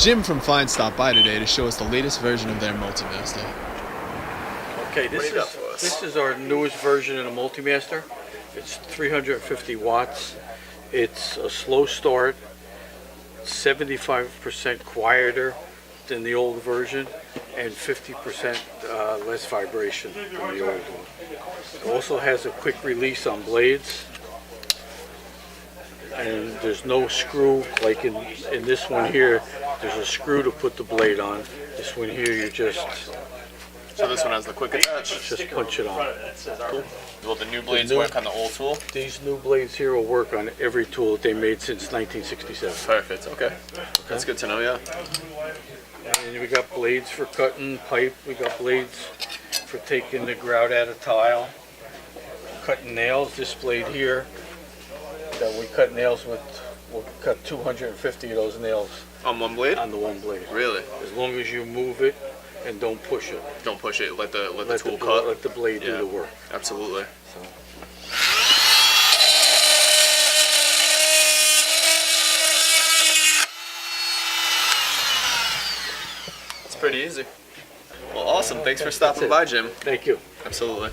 Jim from FEIN stopped by today to show us the latest version of their Multimaster. Okay, this is our newest version of the Multimaster. It's 350 watts. It's a slow start, 75% quieter than the old version, and 50% less vibration than the old one. It also has a quick release on blades, and there's no screw like in this one here. There's a screw to put the blade on. This one here, you just So this one has the quick attach. just punch it on. Cool. Will the new blades work on the old tool? These new blades here will work on every tool that they made since 1967. Perfect. Okay. That's good to know. Yeah. And we got blades for cutting pipe. We got blades for taking the grout out of tile. Cutting nails. This blade here that we cut nails with, we'll cut 250 of those nails On one blade? on the one blade. Really? As long as you move it and don't push it. Don't push it. Let the tool cut. Let the blade do the work. Absolutely. So. It's pretty easy. Well, awesome. Thanks for stopping by, Jim. Thank you. Absolutely.